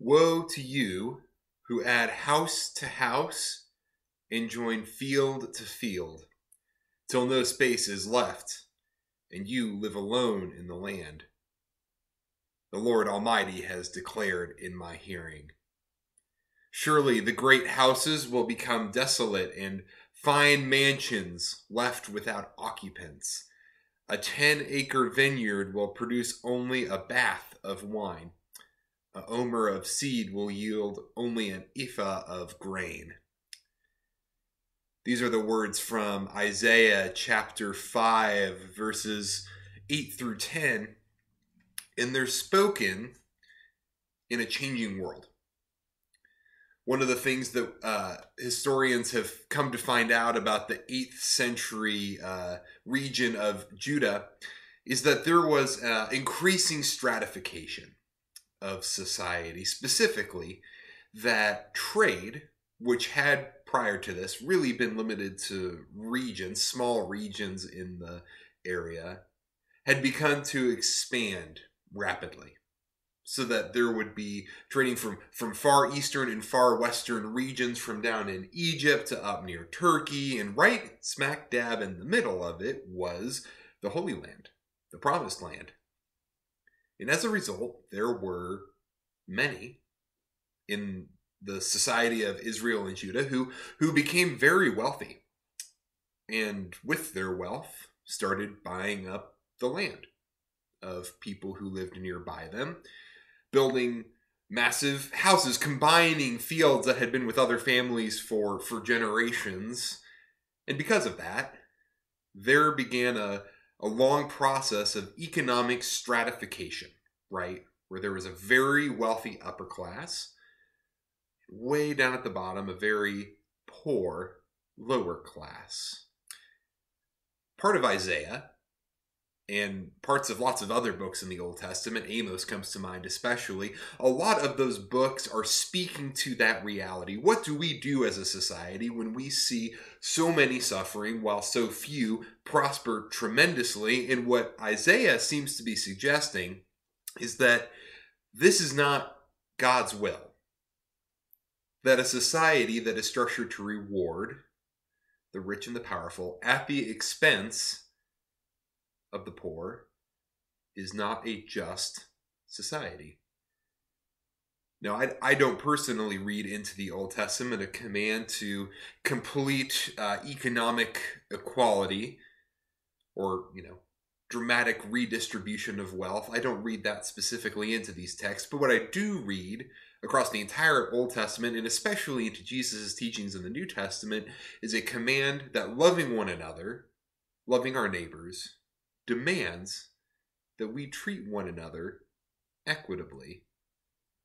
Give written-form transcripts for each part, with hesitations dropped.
Woe to you who add house to house and join field to field, till no space is left, and you live alone in the land. The Lord Almighty has declared in my hearing. Surely the great houses will become desolate, and fine mansions left without occupants. A 10-acre vineyard will produce only a bath of wine. A omer of seed will yield only an ephah of grain. These are the words from Isaiah chapter 5, verses 8 through 10, and they're spoken in a changing world. One of the things that historians have come to find out about the 8th century region of Judah is that there was increasing stratification of society, specifically that trade, which had prior to this really been limited to regions, small regions in the area, had begun to expand rapidly, so that there would be trading from far eastern and far western regions, from down in Egypt to up near Turkey, and right smack dab in the middle of it was the Holy Land, the Promised Land. And as a result, there were many in the society of Israel and Judah who became very wealthy, and with their wealth started buying up the land of people who lived nearby them, building massive houses, combining fields that had been with other families for generations. And because of that, there began a long process of economic stratification, right? Where there was a very wealthy upper class, way down at the bottom, a very poor lower class. Part of Isaiah, and parts of lots of other books in the Old Testament, Amos comes to mind especially, a lot of those books are speaking to that reality. What do we do as a society when we see so many suffering while so few prosper tremendously? And what Isaiah seems to be suggesting is that this is not God's will. That a society that is structured to reward the rich and the powerful at the expense of the poor is not a just society. Now, I don't personally read into the Old Testament a command to complete economic equality or, dramatic redistribution of wealth. I don't read that specifically into these texts, but what I do read across the entire Old Testament, and especially into Jesus' teachings in the New Testament, is a command that loving one another, loving our neighbors, demands that we treat one another equitably,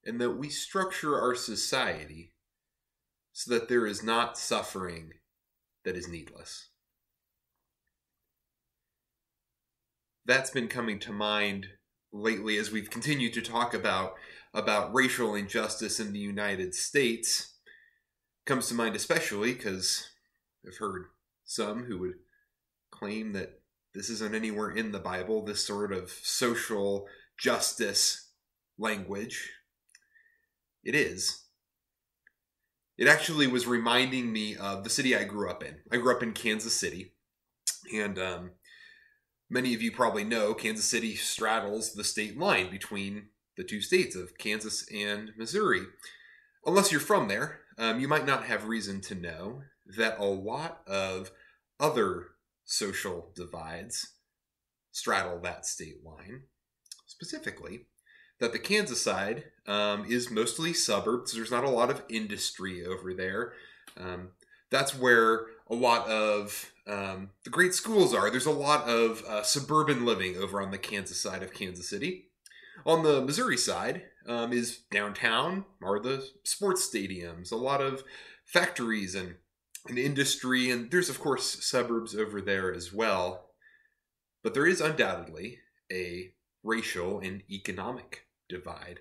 and that we structure our society so that there is not suffering that is needless. That's been coming to mind lately as we've continued to talk about racial injustice in the United States. Comes to mind especially because I've heard some who would claim that this isn't anywhere in the Bible, this sort of social justice language. It is. It actually was reminding me of the city I grew up in. I grew up in Kansas City, and many of you probably know Kansas City straddles the state line between the two states of Kansas and Missouri. Unless you're from there, you might not have reason to know that a lot of other social divides straddle that state line. Specifically, that the Kansas side is mostly suburbs. There's not a lot of industry over there. That's where a lot of the great schools are. There's a lot of suburban living over on the Kansas side of Kansas City. On the Missouri side is downtown, are the sports stadiums, a lot of factories and industry, and there's of course suburbs over there as well. But there is undoubtedly a racial and economic divide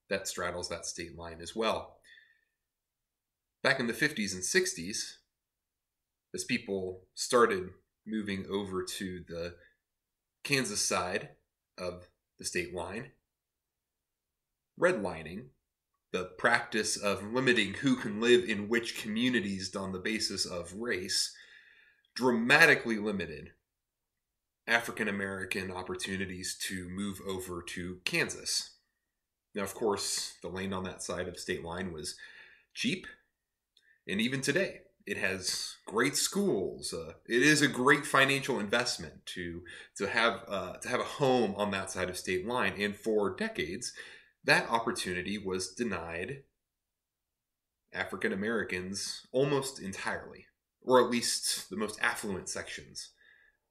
that straddles that state line as well. Back in the 50s and 60s, as people started moving over to the Kansas side of the state line, redlining the practice of limiting who can live in which communities on the basis of race, dramatically limited African American opportunities to move over to Kansas. Now, of course, the land on that side of state line was cheap, and even today, it has great schools. It is a great financial investment to have a home on that side of state line. And for decades, that opportunity was denied African Americans almost entirely, or at least the most affluent sections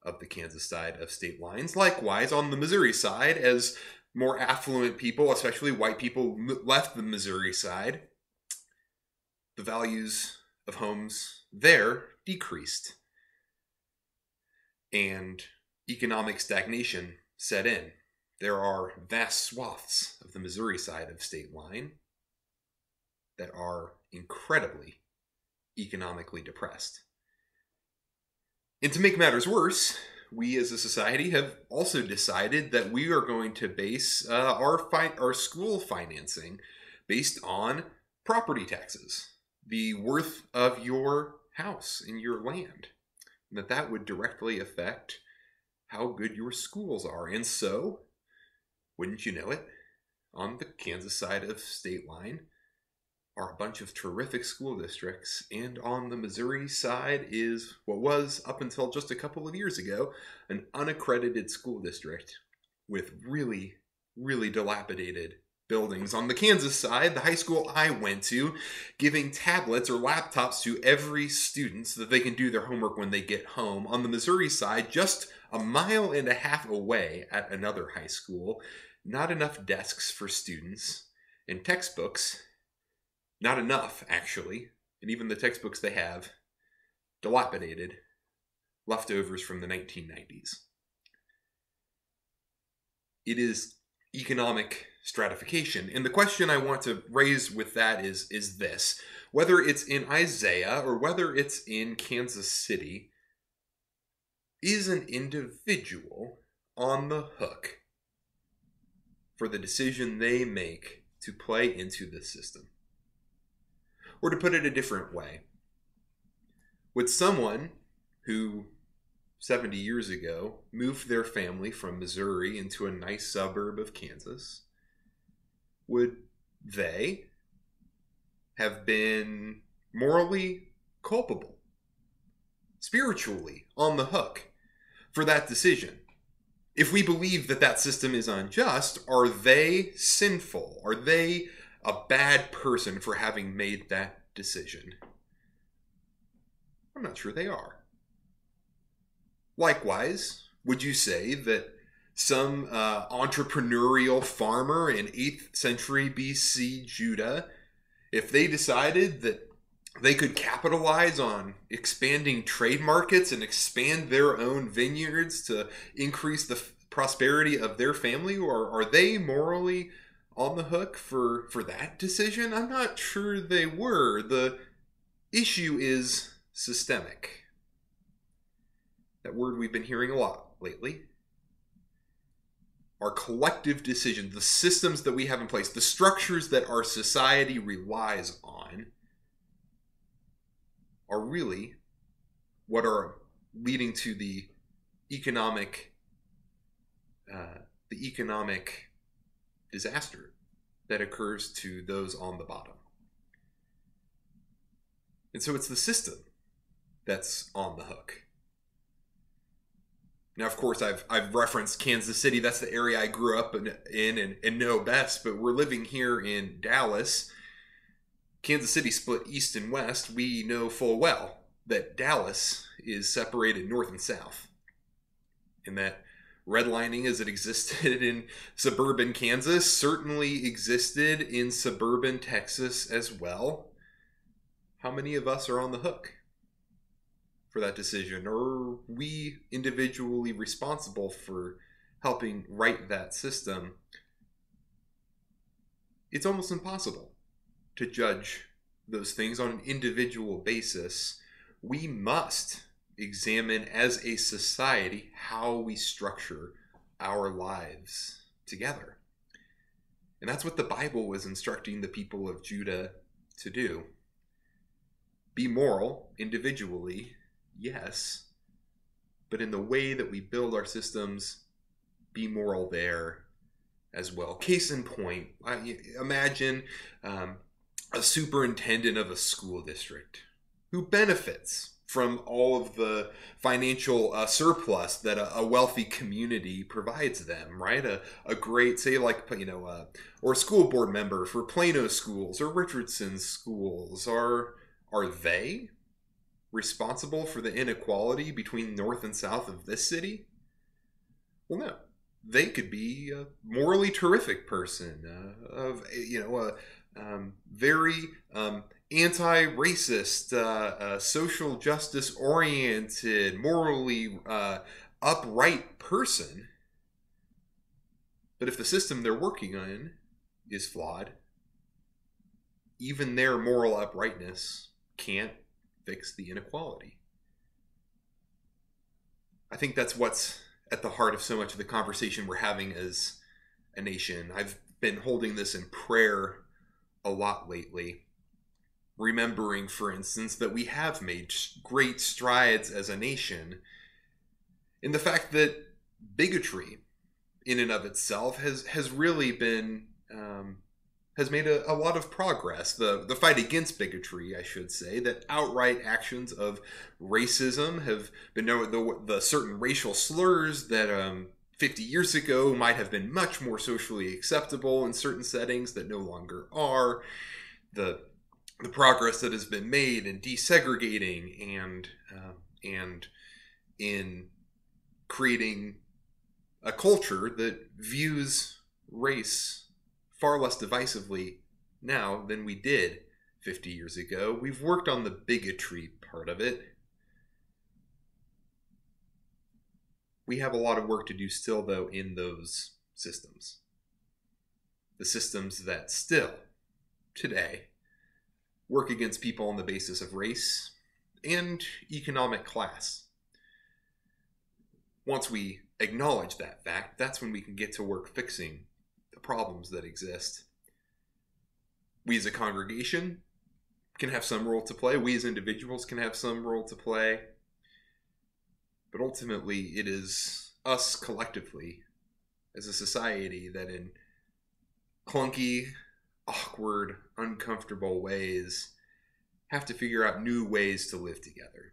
of the Kansas side of state lines. Likewise, on the Missouri side, as more affluent people, especially white people, left the Missouri side, the values of homes there decreased, and economic stagnation set in. There are vast swaths of the Missouri side of state line that are incredibly economically depressed. And to make matters worse, we as a society have also decided that we are going to base our school financing based on property taxes, the worth of your house and your land, and that would directly affect how good your schools are. And so, wouldn't you know it, on the Kansas side of state line are a bunch of terrific school districts, and on the Missouri side is what was, up until just a couple of years ago, an unaccredited school district with really, really dilapidated buildings. On the Kansas side, the high school I went to, giving tablets or laptops to every student so that they can do their homework when they get home. On the Missouri side, just a mile and a half away at another high school, not enough desks for students, and textbooks, not enough, actually. And even the textbooks they have, dilapidated, leftovers from the 1990s. It is economic stratification. And the question I want to raise with that is this. Whether it's in Isaiah or whether it's in Kansas City, is an individual on the hook for the decision they make to play into this system? Or to put it a different way, would someone who 70 years ago moved their family from Missouri into a nice suburb of Kansas, would they have been morally culpable, spiritually on the hook for that decision? If we believe that that system is unjust, are they sinful? Are they a bad person for having made that decision? I'm not sure they are. Likewise, would you say that some entrepreneurial farmer in 8th century BC Judah, if they decided that they could capitalize on expanding trade markets and expand their own vineyards to increase the prosperity of their family, or are they morally on the hook for that decision? I'm not sure they were. The issue is systemic. That word we've been hearing a lot lately. Our collective decisions, the systems that we have in place, the structures that our society relies on, are really what are leading to the economic disaster that occurs to those on the bottom. And so it's the system that's on the hook. Now, of course, I've referenced Kansas City. That's the area I grew up in and know best. But we're living here in Dallas. Kansas City split east and west. We know full well that Dallas is separated north and south, and that redlining as it existed in suburban Kansas certainly existed in suburban Texas as well. How many of us are on the hook for that decision? Or are we individually responsible for helping right that system? It's almost impossible to judge those things on an individual basis. We must examine as a society how we structure our lives together. And that's what the Bible was instructing the people of Judah to do. Be moral individually, yes, but in the way that we build our systems, be moral there as well. Case in point, imagine a superintendent of a school district who benefits from all of the financial surplus that a wealthy community provides them, right? A great, say like, or a school board member for Plano schools or Richardson schools. Are they responsible for the inequality between north and south of this city? Well, no. They could be a morally terrific person, very anti-racist, social justice-oriented, morally upright person. But if the system they're working on is flawed, even their moral uprightness can't fix the inequality. I think that's what's at the heart of so much of the conversation we're having as a nation. I've been holding this in prayer a lot lately, remembering, for instance, that we have made great strides as a nation in the fact that bigotry in and of itself has really been has made a lot of progress. The fight against bigotry, I should say, that outright actions of racism have been the certain racial slurs that 50 years ago might have been much more socially acceptable in certain settings that no longer are. The progress that has been made in desegregating and in creating a culture that views race far less divisively now than we did 50 years ago. We've worked on the bigotry part of it. We have a lot of work to do still, though, in those systems. The systems that still, today, work against people on the basis of race and economic class. Once we acknowledge that fact, that's when we can get to work fixing the problems that exist. We as a congregation can have some role to play. We as individuals can have some role to play. But ultimately, it is us collectively as a society that in clunky, awkward, uncomfortable ways have to figure out new ways to live together.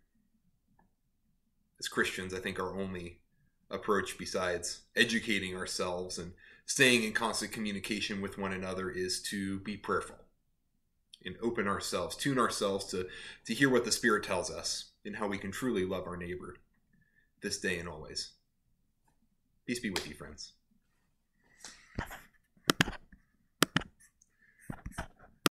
As Christians, I think our only approach besides educating ourselves and staying in constant communication with one another is to be prayerful and open ourselves, tune ourselves to hear what the Spirit tells us and how we can truly love our neighbor this day and always. Peace be with you, friends.